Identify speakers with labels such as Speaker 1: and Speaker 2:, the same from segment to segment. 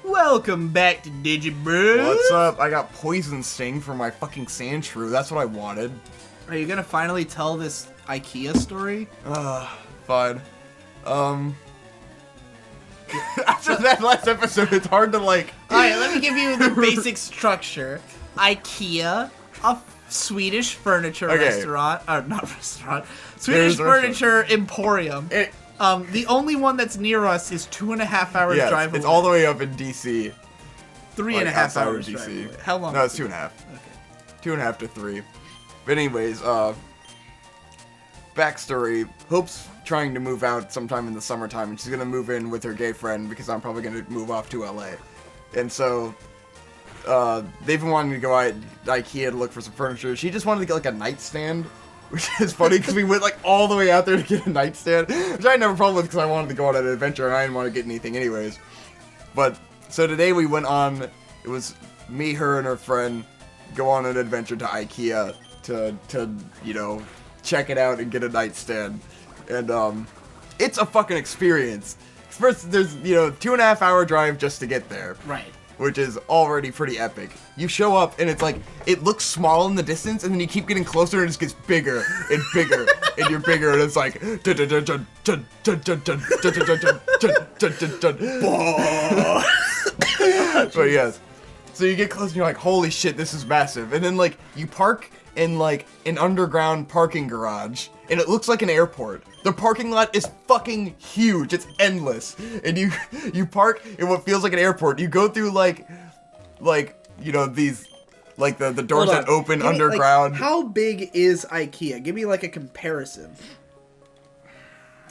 Speaker 1: Welcome back to Digi, bro.
Speaker 2: What's up? I got poison sting for my fucking sand shrew. That's what I wanted.
Speaker 1: Are you gonna finally tell this Ikea story?
Speaker 2: Fine. After that last episode, it's hard to like...
Speaker 1: Alright, let me give you the basic structure. Ikea, a Swedish furniture restaurant. Not restaurant. Swedish furniture emporium. The only one that's near us is 2.5 hours drive away.
Speaker 2: It's all the way up in DC.
Speaker 1: 3.5 hours drive away. How long?
Speaker 2: No, it's 2.5. Okay. 2.5 to 3. But anyways, backstory. Hope's trying to move out sometime in the summertime, and she's gonna move in with her gay friend because I'm probably gonna move off to LA. And so, they've been wanting to go out Ikea to look for some furniture. She just wanted to get like a nightstand, which is funny because we went like all the way out there to get a nightstand, which I had no problem with because I wanted to go on an adventure and I didn't want to get anything anyways. But so today we went on. It was me, her, and her friend go on an adventure to Ikea to you know, check it out and get a nightstand. And it's a fucking experience. First, there's, you know, 2.5 hour drive just to get there.
Speaker 1: Right.
Speaker 2: Which is already pretty epic. You show up and it's like, it looks small in the distance and then you keep getting closer and it just gets bigger and bigger and you're bigger and it's like but yes. So you get close and you're like, holy shit, this is massive. And then like, you park in like an underground parking garage and it looks like an airport. The parking lot is fucking huge. It's endless. And you park in what feels like an airport. You go through like you know, these like the doors that open underground.
Speaker 1: Like, how big is Ikea? Give me like a comparison.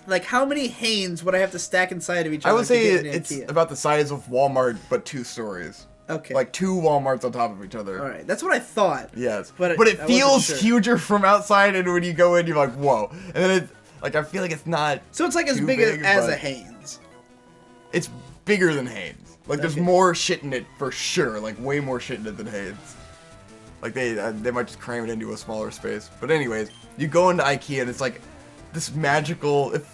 Speaker 1: Like how many Hanes would I have to stack inside of each other?
Speaker 2: I would say it's about the size of Walmart but 2 stories.
Speaker 1: Okay.
Speaker 2: Like 2 Walmarts on top of each other.
Speaker 1: Alright, that's what I thought.
Speaker 2: Yes.
Speaker 1: But
Speaker 2: it feels huger from outside, and when you go in, you're like, whoa. And then it's, like, I feel like it's not
Speaker 1: So it's like as big as a Hanes.
Speaker 2: It's bigger than Hanes. Like, there's more shit in it, for sure. Like, way more shit in it than Hanes. Like, they might just cram it into a smaller space. But anyways, you go into Ikea, and it's like, this magical, it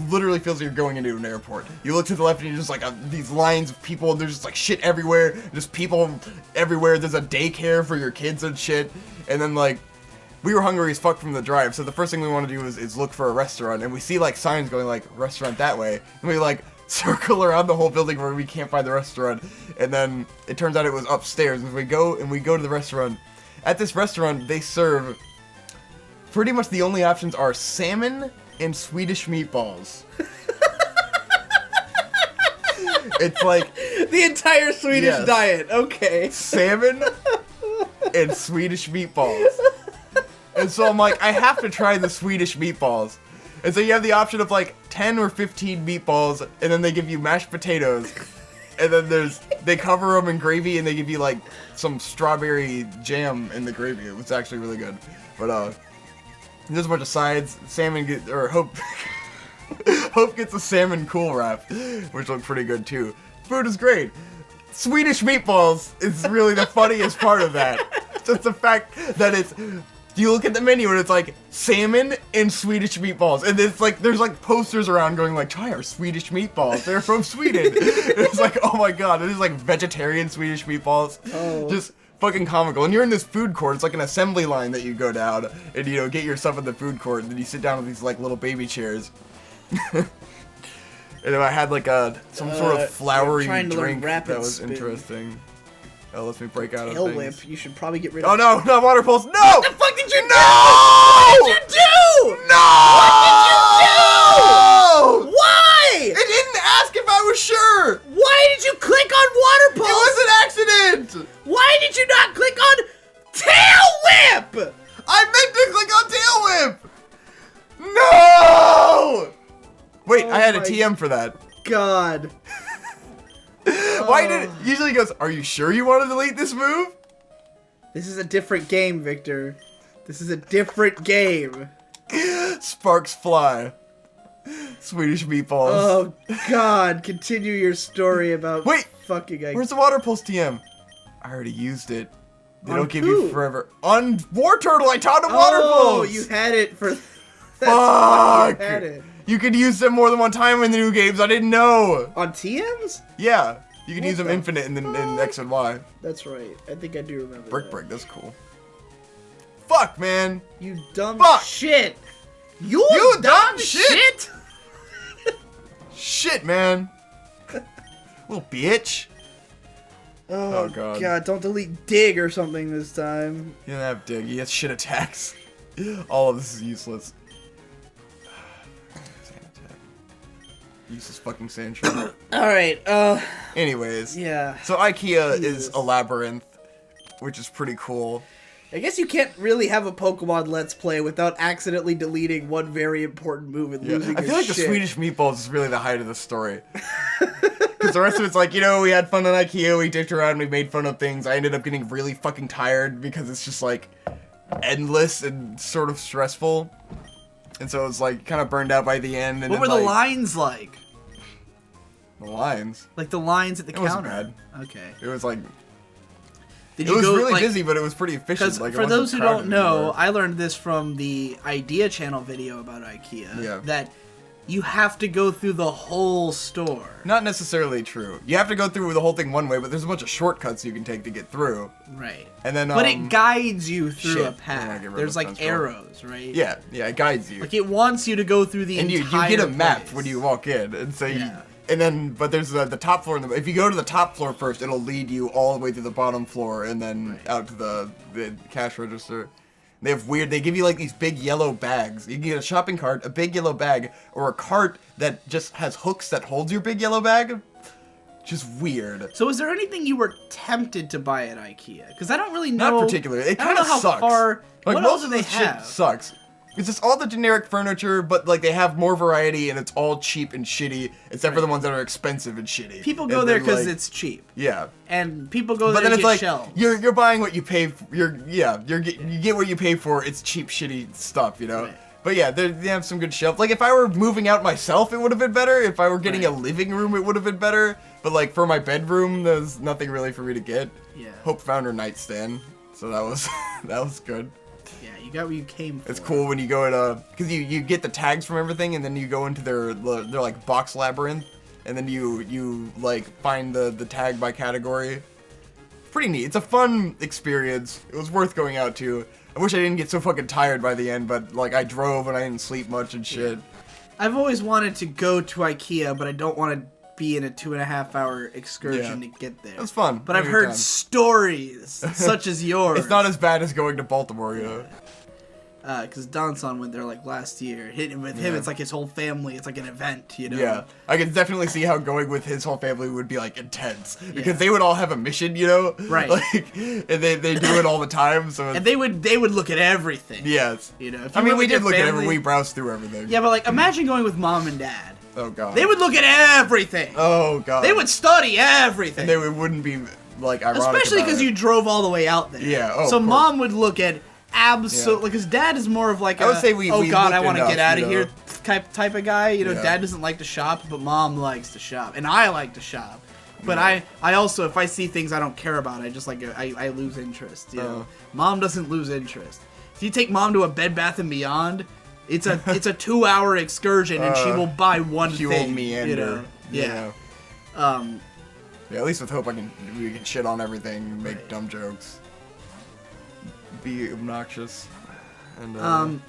Speaker 2: literally feels like you're going into an airport. You look to the left and you're just like, these lines of people, and there's just like shit everywhere, just people everywhere, there's a daycare for your kids and shit, and then like, we were hungry as fuck from the drive, so the first thing we want to do is look for a restaurant, and we see like signs going like, restaurant that way, and we like, circle around the whole building where we can't find the restaurant, and then it turns out it was upstairs, and we go to the restaurant. At this restaurant, they serve pretty much the only options are salmon and Swedish meatballs. It's like
Speaker 1: the entire Swedish diet. Okay.
Speaker 2: Salmon and Swedish meatballs. And so I'm like, I have to try the Swedish meatballs. And so you have the option of like 10 or 15 meatballs, and then they give you mashed potatoes. And then they cover them in gravy, and they give you like some strawberry jam in the gravy. It was actually really good. But there's a bunch of sides. Hope gets a salmon Cool Wrap, which looked pretty good too. Food is great. Swedish meatballs is really the funniest part of that. Just the fact that you look at the menu and it's like salmon and Swedish meatballs, and it's like there's like posters around going like, try our Swedish meatballs. They're from Sweden. It's like, oh my god, it is like vegetarian Swedish meatballs. Oh. Just fucking comical. And you're in this food court. It's like an assembly line that you go down and, you know, get your stuff in the food court, and then you sit down with these like little baby chairs. And then I had like some sort of flowery drink that was interesting. Oh, let me break out of things.
Speaker 1: Whip. You should probably get rid of.
Speaker 2: Oh no, not water pulse. No!
Speaker 1: What the fuck did you do?
Speaker 2: No!
Speaker 1: What did you do?
Speaker 2: No!
Speaker 1: What did you do? Why?
Speaker 2: It didn't ask if I was sure.
Speaker 1: Why did you click on water pulse?
Speaker 2: It was an accident.
Speaker 1: Why did you not click on tail whip?
Speaker 2: I meant to click on tail whip. No! Wait, I had a TM for that.
Speaker 1: God.
Speaker 2: Why did it? Usually it goes, are you sure you want to delete this move?
Speaker 1: This is a different game, Victor. This is a different game.
Speaker 2: Sparks fly. Swedish meatballs.
Speaker 1: Oh, God. Continue your story about fucking...
Speaker 2: Where's the water pulse TM? I already used it. They don't give
Speaker 1: who?
Speaker 2: you forever. On War Turtle, I taught him water pulse!
Speaker 1: Oh, you had it for...
Speaker 2: Fuck!
Speaker 1: You had it.
Speaker 2: You could use them more than one time in the new games. I didn't know.
Speaker 1: On TMs?
Speaker 2: Yeah. You can use them infinite in X and Y.
Speaker 1: That's right. I think I do remember
Speaker 2: Brick, that's cool. Fuck, man.
Speaker 1: You dumb
Speaker 2: Fuck.
Speaker 1: shit. You dumb shit.
Speaker 2: Shit, man. Little bitch.
Speaker 1: Oh god, don't delete dig or something this time.
Speaker 2: He doesn't have dig, he has shit attacks. All of this is useless. Sand attack. Useless fucking sand shot.
Speaker 1: Alright,
Speaker 2: anyways.
Speaker 1: yeah.
Speaker 2: So Ikea is a labyrinth, which is pretty cool.
Speaker 1: I guess you can't really have a Pokemon Let's Play without accidentally deleting one very important move and losing your shit.
Speaker 2: I feel like the Swedish meatballs is really the height of the story. Because the rest of it's like, you know, we had fun on Ikea, we dicked around, we made fun of things. I ended up getting really fucking tired because it's just like endless and sort of stressful. And so it's like kind of burned out by the end. And
Speaker 1: what were the lines like?
Speaker 2: The lines?
Speaker 1: Like the lines at the counter?
Speaker 2: It wasn't bad.
Speaker 1: Okay.
Speaker 2: It was like...
Speaker 1: It
Speaker 2: was really busy, but it was pretty efficient.
Speaker 1: Because for those who don't know, I learned this from the Idea Channel video about Ikea.
Speaker 2: Yeah.
Speaker 1: That you have to go through the whole store.
Speaker 2: Not necessarily true. You have to go through the whole thing one way, but there's a bunch of shortcuts you can take to get through.
Speaker 1: Right.
Speaker 2: And then,
Speaker 1: but it guides you through a path. There's like arrows, right?
Speaker 2: Yeah, it guides you.
Speaker 1: Like it wants you to go through the entire
Speaker 2: And you get a map
Speaker 1: place.
Speaker 2: when you walk in, and so and then, but there's the top floor. If you go to the top floor first, it'll lead you all the way to the bottom floor, and then out to the cash register. They give you like these big yellow bags. You can get a shopping cart, a big yellow bag, or a cart that just has hooks that holds your big yellow bag. Just weird.
Speaker 1: So is there anything you were tempted to buy at Ikea? Because I don't really know.
Speaker 2: Not particularly. It kind of sucks.
Speaker 1: Like what else do they
Speaker 2: shit
Speaker 1: have?
Speaker 2: Sucks. It's just all the generic furniture, but like they have more variety and it's all cheap and shitty, except for the ones that are expensive and shitty.
Speaker 1: People go there because it's cheap.
Speaker 2: Yeah.
Speaker 1: And people go
Speaker 2: but
Speaker 1: there
Speaker 2: then it's like
Speaker 1: shelves.
Speaker 2: you're buying what you pay for. You get what you pay for. It's cheap, shitty stuff, you know.
Speaker 1: Right.
Speaker 2: But yeah, they have some good shelves. Like if I were moving out myself, it would have been better. If I were getting a living room, it would have been better. But like for my bedroom, there's nothing really for me to get.
Speaker 1: Yeah.
Speaker 2: Hope found her nightstand, so that was that was good.
Speaker 1: Yeah, you got what you came for.
Speaker 2: It's cool when you go at because you get the tags from everything, and then you go into their like box labyrinth, and then you like find the tag by category. Pretty neat. It's a fun experience. It was worth going out to. I wish I didn't get so fucking tired by the end, but like I drove and I didn't sleep much and shit.
Speaker 1: Yeah. I've always wanted to go to Ikea, but I don't want to be in a 2.5-hour excursion to get there.
Speaker 2: It's fun.
Speaker 1: But I've heard stories such as yours.
Speaker 2: It's not as bad as going to Baltimore, you know.
Speaker 1: Because Donson went there like last year. With him, it's like his whole family. It's like an event, you know.
Speaker 2: Yeah, I can definitely see how going with his whole family would be like intense because they would all have a mission, you know.
Speaker 1: Right.
Speaker 2: Like, and they do it all the time. So.
Speaker 1: And they would look at everything.
Speaker 2: Yes.
Speaker 1: You know.
Speaker 2: I mean, we did look at everything. We browsed through everything.
Speaker 1: Yeah, but like, imagine going with mom and dad.
Speaker 2: Oh god.
Speaker 1: They would look at everything.
Speaker 2: Oh god.
Speaker 1: They would study everything.
Speaker 2: And they wouldn't be like ironic.
Speaker 1: Especially because you drove all the way out there.
Speaker 2: Yeah. Oh.
Speaker 1: So mom would look at absolutely because dad is more of like
Speaker 2: I would say we
Speaker 1: god, I want to get out of
Speaker 2: know.
Speaker 1: here type of guy. You know, dad doesn't like to shop, but mom likes to shop, and I like to shop. But I also, if I see things I don't care about, I just like I lose interest. You know, mom doesn't lose interest. If you take mom to a Bed Bath and Beyond, it's a 2-hour excursion, and she will buy one thing.
Speaker 2: She will meander.
Speaker 1: You know? Yeah.
Speaker 2: Yeah. At least with Hope, we can shit on everything, make dumb jokes, be obnoxious, and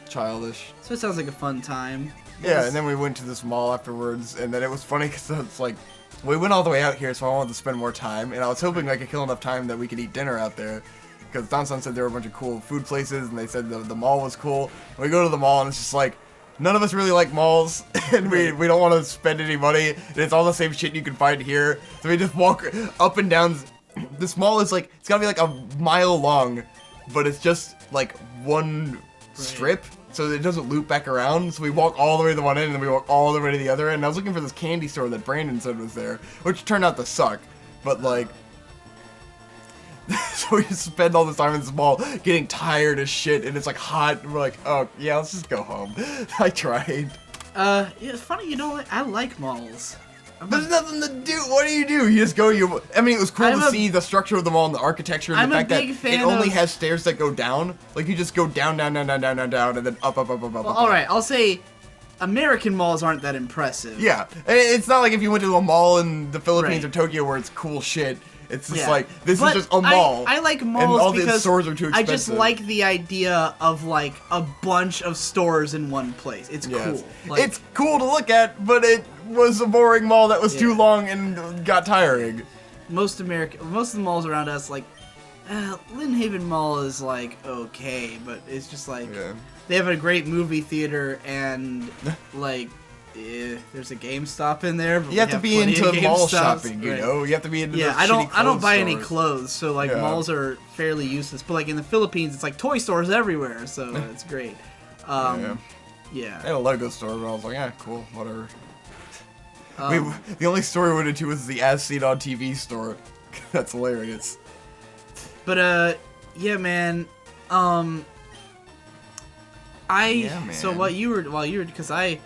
Speaker 2: childish.
Speaker 1: So it sounds like a fun time.
Speaker 2: Yeah, and then we went to this mall afterwards, and then it was funny because it's like, we went all the way out here, so I wanted to spend more time, and I was hoping I could kill enough time that we could eat dinner out there, because Donson said there were a bunch of cool food places, and they said the mall was cool. And we go to the mall, and it's just like, none of us really like malls, and we don't want to spend any money, and it's all the same shit you can find here, so we just walk up and down. This mall is like, it's gotta be like a mile long, but it's just like one strip, so it doesn't loop back around. So we walk all the way to the one end, and then we walk all the way to the other end. And I was looking for this candy store that Brandon said was there, which turned out to suck. But like, so we just spend all this time in this mall getting tired as shit, and it's like hot. And we're like, oh yeah, let's just go home. I tried.
Speaker 1: Yeah, it's funny, you know, I like malls.
Speaker 2: There's nothing to do. What do? You just go. I mean, it was cool to see the structure of the mall and the architecture and the fact that it only has stairs that go down. Like you just go down, and then up.
Speaker 1: All right, I'll say American malls aren't that impressive.
Speaker 2: Yeah, it's not like if you went to a mall in the Philippines
Speaker 1: Right.
Speaker 2: or Tokyo where it's cool shit. It's just
Speaker 1: Yeah.
Speaker 2: like, this
Speaker 1: But
Speaker 2: is just a mall.
Speaker 1: I like malls
Speaker 2: and all the
Speaker 1: because
Speaker 2: stores are too expensive.
Speaker 1: I just like the idea of like a bunch of stores in one place. It's cool. Like,
Speaker 2: it's cool to look at, but it was a boring mall that was too long and got tiring.
Speaker 1: most of the malls around us, like Lynn Haven Mall is like okay, but it's just like they have a great movie theater and like there's a GameStop in there. But
Speaker 2: you have to be into mall shopping, you know. You have to be into those
Speaker 1: I don't buy
Speaker 2: stores.
Speaker 1: any clothes, so like malls are fairly useless. But like in the Philippines, it's like toy stores everywhere, so it's great. Yeah.
Speaker 2: They had a Lego store, but I was like, yeah, cool, whatever. The only store we went into was the As Seen on TV store. That's hilarious.
Speaker 1: But yeah, man. So while you were because I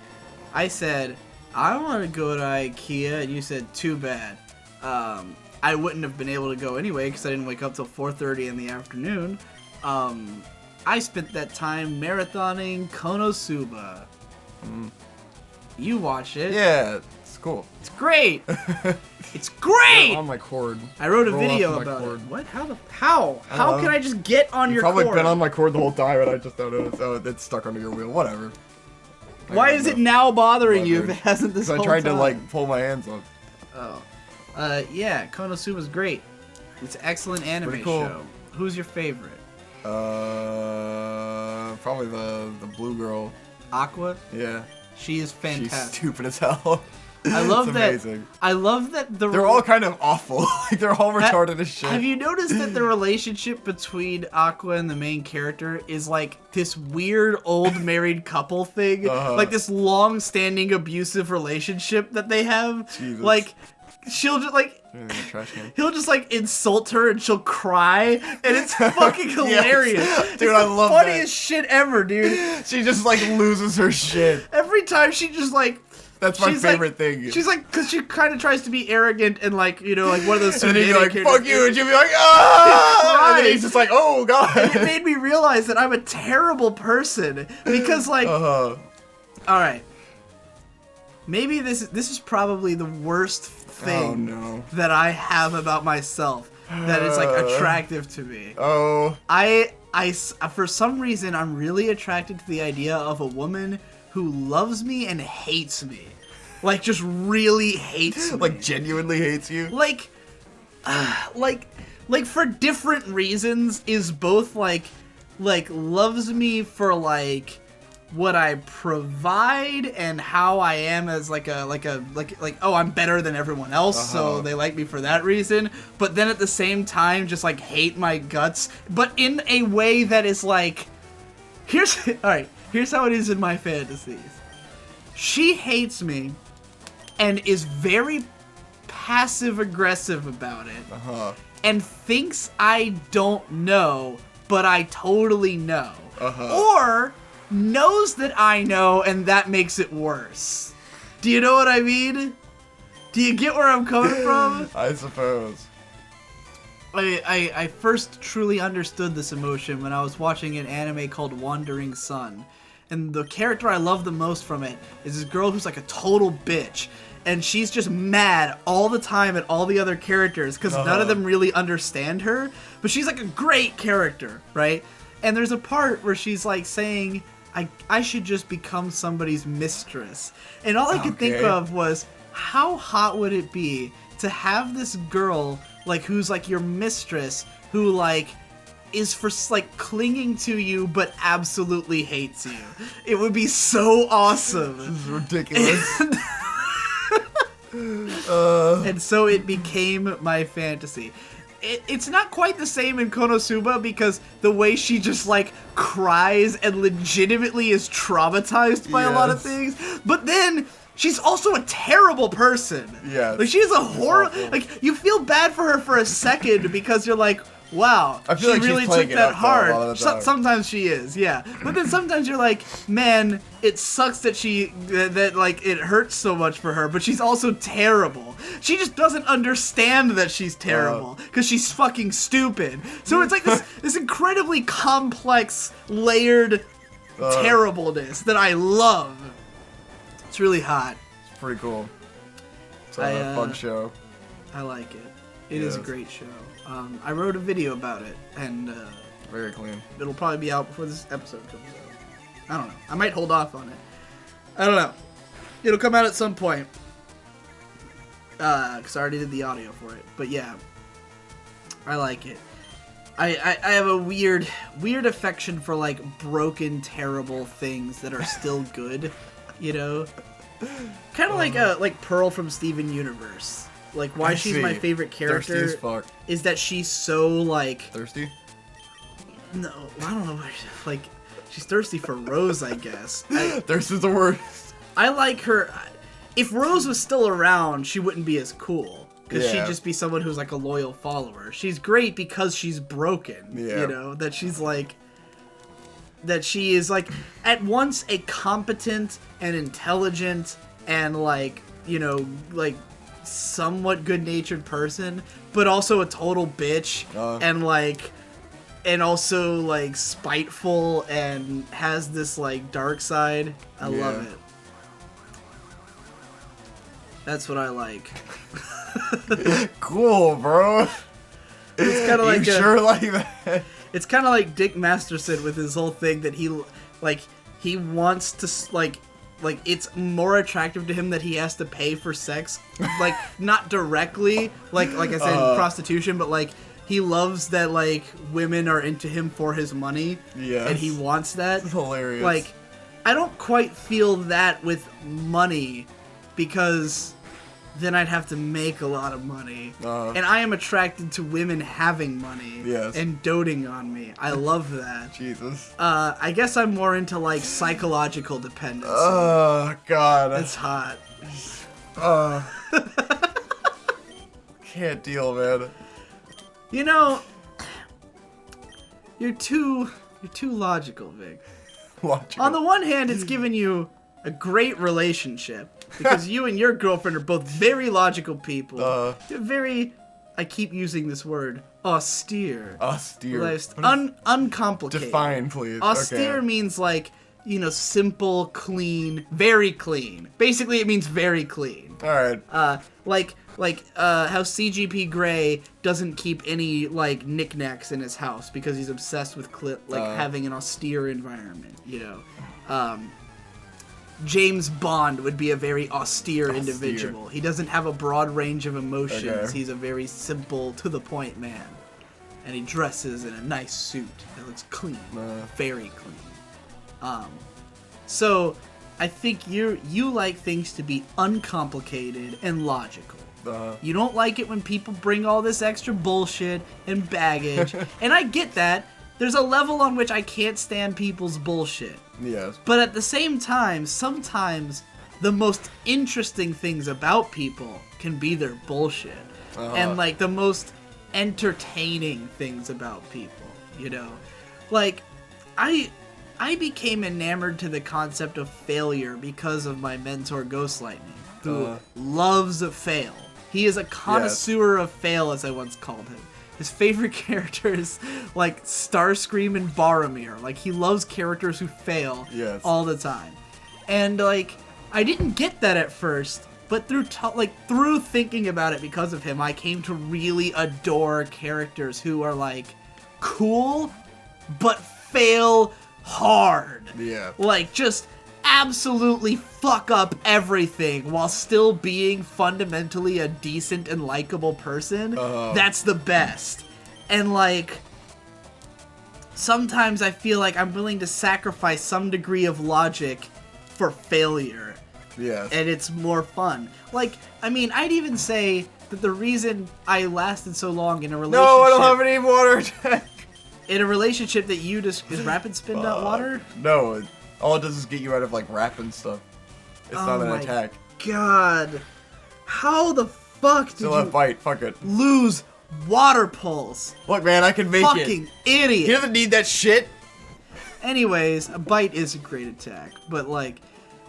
Speaker 1: said I want to go to Ikea, and you said too bad. I wouldn't have been able to go anyway because I didn't wake up till 4:30 in the afternoon. I spent that time marathoning Konosuba. You watched it.
Speaker 2: Yeah, it's cool.
Speaker 1: It's great. It's great.
Speaker 2: On my cord.
Speaker 1: I wrote a video about it. What? How can I just get on your cord?
Speaker 2: It's probably been on my cord the whole time, and I just don't notice. Oh, it's stuck under your wheel. Whatever.
Speaker 1: Why is it now bothering you if it hasn't this whole time?
Speaker 2: I tried to like pull my hands off.
Speaker 1: Oh. Yeah, Konosuba's great. It's an excellent anime show. Who's your favorite?
Speaker 2: Probably the blue girl.
Speaker 1: Aqua?
Speaker 2: Yeah.
Speaker 1: She is fantastic.
Speaker 2: She's stupid as hell.
Speaker 1: I love
Speaker 2: it's
Speaker 1: that.
Speaker 2: Amazing.
Speaker 1: I love that
Speaker 2: they're all kind of awful. Like they're all retarded as shit.
Speaker 1: Have you noticed that the relationship between Aqua and the main character is like this weird old married couple thing? Like this long-standing abusive relationship that they have.
Speaker 2: Jesus.
Speaker 1: Like she'll just like he'll just like insult her and she'll cry and it's fucking hilarious.
Speaker 2: Dude, I love
Speaker 1: that. Funniest shit ever, dude.
Speaker 2: She just like loses her shit.
Speaker 1: Every time she just like
Speaker 2: that's my favorite thing.
Speaker 1: She's like, because she kind of tries to be arrogant and like, you know, like one of those.
Speaker 2: And then you're like, fuck you, and she'll be like, ah! And then he's just like, oh god.
Speaker 1: And it made me realize that I'm a terrible person because like, all right, maybe this is probably the worst thing that I have about myself that is like attractive to me. I for some reason I'm really attracted to the idea of a woman who loves me and hates me. Like, just really hates me.
Speaker 2: Like, genuinely hates you?
Speaker 1: Like for different reasons is both, like, loves me for, like, what I provide and how I am as, like, oh, I'm better than everyone else, so they like me for that reason. But then at the same time, just, like, hate my guts. But in a way that is, like, alright. Here's how it is in my fantasies. She hates me and is very passive-aggressive about it. And thinks I don't know, but I totally know. Or knows that I know and that makes it worse. Do you know what I mean? Do you get where I'm coming from?
Speaker 2: I suppose.
Speaker 1: I first truly understood this emotion when I was watching an anime called Wandering Sun. And the character I love the most from it is this girl who's like a total bitch. And she's just mad all the time at all the other characters because none of them really understand her. But she's like a great character, right? And there's a part where she's like saying, I should just become somebody's mistress. And all I could think of was, how hot would it be to have this girl like who's like your mistress who like is for like clinging to you but absolutely hates you. It would be so awesome.
Speaker 2: This is ridiculous.
Speaker 1: And so it became my fantasy. It's not quite the same in Konosuba because the way she just like cries and legitimately is traumatized by a lot of things, but then she's also a terrible person.
Speaker 2: Yeah.
Speaker 1: Like she's a horrible. Like you feel bad for her for a second because you're like, wow,
Speaker 2: I feel
Speaker 1: she
Speaker 2: like
Speaker 1: really
Speaker 2: she's
Speaker 1: took that hard.
Speaker 2: A lot of the time.
Speaker 1: Sometimes she is, yeah. But then sometimes you're like, man, it sucks that that like it hurts so much for her. But she's also terrible. She just doesn't understand that she's terrible because she's fucking stupid. So it's like this incredibly complex, layered terribleness that I love. It's really hot.
Speaker 2: It's pretty cool. It's a fun show.
Speaker 1: I like it. It is a great show. I wrote a video about it, and
Speaker 2: very clean. It'll
Speaker 1: probably be out before this episode comes out. I don't know. I might hold off on it. I don't know. It'll come out at some point. Because I already did the audio for it. But yeah, I like it. I have a weird affection for like broken, terrible things that are still good. You know, kind of like Pearl from Steven Universe. Like why she's my favorite character
Speaker 2: thirsty as fuck.
Speaker 1: Is that she's so like
Speaker 2: thirsty.
Speaker 1: No, I don't know. Like she's thirsty for Rose, I guess.
Speaker 2: Thirst is the worst.
Speaker 1: I like her. If Rose was still around, she wouldn't be as cool. Because she'd just be someone who's like a loyal follower. She's great because she's broken. Yeah. You know, that she's like... That she is like at once a competent and intelligent and like, you know, like somewhat good-natured person, but also a total bitch and like... And also like spiteful and has this like dark side. I love it. That's what I like.
Speaker 2: Cool, bro.
Speaker 1: It's kind of like
Speaker 2: you sure like that.
Speaker 1: It's kind of like Dick Masterson with his whole thing that he wants to like it's more attractive to him that he has to pay for sex, like not directly, like I said, prostitution, but like he loves that like women are into him for his money. Yeah, and he wants that.
Speaker 2: That's hilarious.
Speaker 1: Like, I don't quite feel that with money, because then I'd have to make a lot of money. And I am attracted to women having money and doting on me. I love that.
Speaker 2: Jesus.
Speaker 1: I guess I'm more into, like, psychological dependency.
Speaker 2: Oh, God.
Speaker 1: It's hot.
Speaker 2: Can't deal, man.
Speaker 1: You know, you're too logical, Vic.
Speaker 2: Logical.
Speaker 1: On the one hand, it's given you a great relationship. Because you and your girlfriend are both very logical people. Very, I keep using this word, austere.
Speaker 2: Austere.
Speaker 1: Uncomplicated.
Speaker 2: Define, please.
Speaker 1: Austere means like, you know, simple, clean, very clean. Basically, it means very clean.
Speaker 2: Alright.
Speaker 1: Like how CGP Grey doesn't keep any, like, knickknacks in his house because he's obsessed with, having an austere environment, you know. James Bond would be a very austere individual. He doesn't have a broad range of emotions. Okay. He's a very simple, to-the-point man. And he dresses in a nice suit that looks clean. Very clean. So, I think you like things to be uncomplicated and logical. You don't like it when people bring all this extra bullshit and baggage. And I get that. There's a level on which I can't stand people's bullshit.
Speaker 2: Yes.
Speaker 1: But at the same time, sometimes the most interesting things about people can be their bullshit. And, like, the most entertaining things about people, you know? Like, I became enamored to the concept of failure because of my mentor, Ghostlightning, who loves a fail. He is a connoisseur of fail, as I once called him. His favorite characters, like Starscream and Boromir. Like, he loves characters who fail all the time. And, like, I didn't get that at first, but through thinking about it because of him, I came to really adore characters who are, like, cool, but fail hard.
Speaker 2: Yeah.
Speaker 1: Like, just absolutely fuck up everything while still being fundamentally a decent and likable person. That's the best. And like, sometimes I feel like I'm willing to sacrifice some degree of logic for failure.
Speaker 2: Yes.
Speaker 1: And it's more fun. Like, I mean, I'd even say that the reason I lasted so long in a relationship...
Speaker 2: No, I don't have any water attack.
Speaker 1: In a relationship that you just... Is Rapid Spin not water?
Speaker 2: No, all it does is get you out of, like, rap and stuff. It's not an attack.
Speaker 1: God. How the fuck did you
Speaker 2: bite, fuck it.
Speaker 1: Lose water pulse?
Speaker 2: Look, man, I can make it.
Speaker 1: Fucking idiot.
Speaker 2: He doesn't need that shit.
Speaker 1: Anyways, a bite is a great attack. But, like...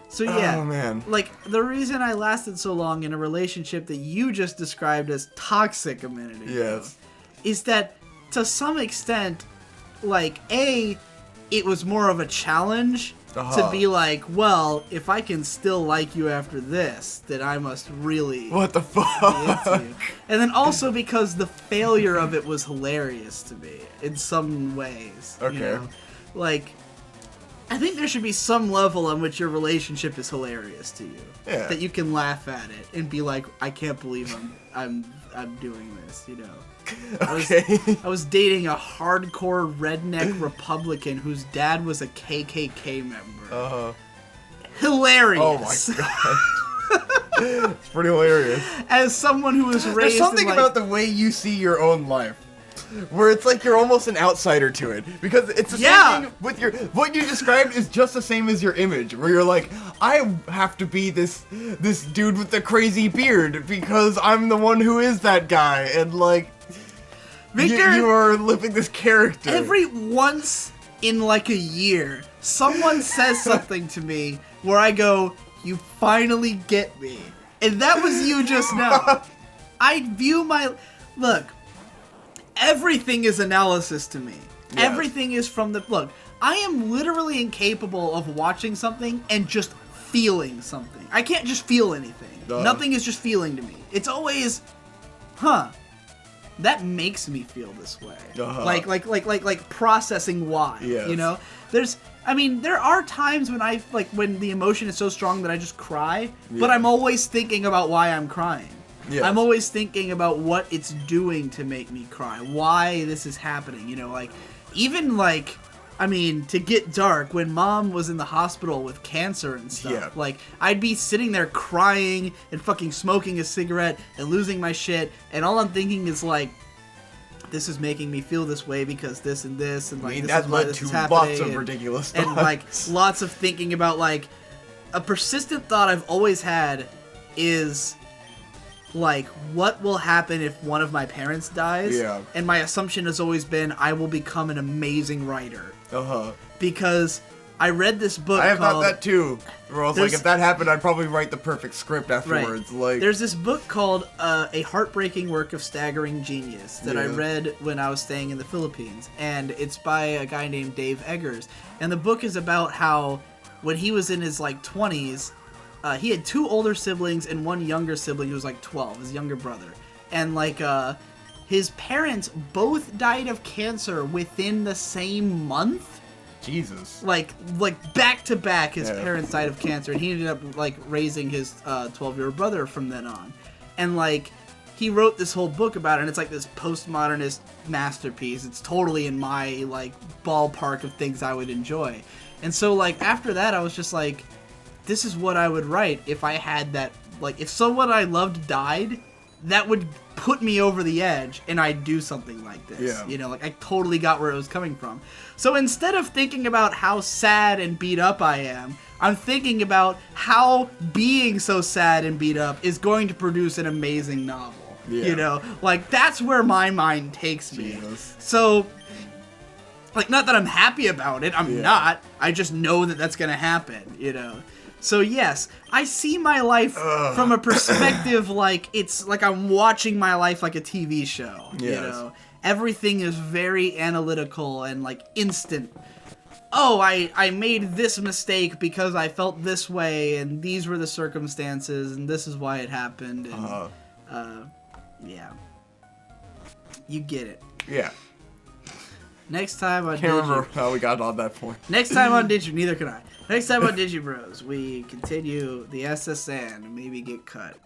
Speaker 1: So, yeah.
Speaker 2: Oh, man.
Speaker 1: Like, the reason I lasted so long in a relationship that you just described as toxic a minute ago is that, to some extent, like, A... it was more of a challenge to be like, well, if I can still like you after this, then I must really
Speaker 2: what the fuck?
Speaker 1: Be into you. And then also because the failure of it was hilarious to me in some ways.
Speaker 2: Okay.
Speaker 1: You know? Like, I think there should be some level on which your relationship is hilarious to you.
Speaker 2: Yeah.
Speaker 1: That you can laugh at it and be like, I can't believe I'm doing this, you know. I was dating a hardcore redneck Republican whose dad was a KKK member. Hilarious.
Speaker 2: Oh my god. It's pretty hilarious.
Speaker 1: As someone who was raised
Speaker 2: There's something
Speaker 1: in,
Speaker 2: about the way you see your own life. Where it's like you're almost an outsider to it. Because it's the same thing with your... What you described is just the same as your image. Where you're like, I have to be this dude with the crazy beard because I'm the one who is that guy. And like... Victor, you are living this character.
Speaker 1: Every once in like a year, someone says something to me where I go, you finally get me. And that was you just now. I view my... Look... Everything is analysis to me. Yes. Everything is from the... Look, I am literally incapable of watching something and just feeling something. I can't just feel anything. Nothing is just feeling to me. It's always, that makes me feel this way. Like processing why. Yes. You know? There are times when when the emotion is so strong that I just cry, but I'm always thinking about why I'm crying. Yes. I'm always thinking about what it's doing to make me cry, why this is happening, you know, like, even, like, I mean, to get dark, when Mom was in the hospital with cancer and stuff, like, I'd be sitting there crying and fucking smoking a cigarette and losing my shit, and all I'm thinking is, like, this is making me feel this way because this and this, and, like, this is why this is happening.
Speaker 2: Lots of ridiculous thoughts.
Speaker 1: And, like, lots of thinking about, like, a persistent thought I've always had is... like, what will happen if one of my parents dies? Yeah. And my assumption has always been I will become an amazing writer. Because I read this book
Speaker 2: I have thought that too. Where I was like, if that happened, I'd probably write the perfect script afterwards. Right. Like,
Speaker 1: there's this book called A Heartbreaking Work of Staggering Genius that I read when I was staying in the Philippines. And it's by a guy named Dave Eggers. And the book is about how when he was in his, like, 20s... he had 2 older siblings and 1 younger sibling who was like 12, his younger brother. And like, his parents both died of cancer within the same month.
Speaker 2: Jesus.
Speaker 1: Like back to back, his parents died of cancer, and he ended up like raising his 12-year-old brother from then on. And like, he wrote this whole book about it, and it's like this postmodernist masterpiece. It's totally in my like ballpark of things I would enjoy. And so like after that, I was just like, this is what I would write if I had that, like, if someone I loved died, that would put me over the edge, and I'd do something like this. Yeah. You know, like, I totally got where it was coming from. So instead of thinking about how sad and beat up I am, I'm thinking about how being so sad and beat up is going to produce an amazing novel. Yeah. You know? Like, that's where my mind takes me. Jesus. So... like, not that I'm happy about it, I'm not. I just know that that's gonna happen, you know? So yes, I see my life from a perspective like it's like I'm watching my life like a TV show. Yes. You know, everything is very analytical and like instant. Oh, I made this mistake because I felt this way, and these were the circumstances, and this is why it happened. And yeah, you get it.
Speaker 2: Yeah.
Speaker 1: Next time on
Speaker 2: Can't remember how we got on that point.
Speaker 1: Next time on Digi, neither can I. Next time on Digi Bros, we continue the SSN and maybe get cut.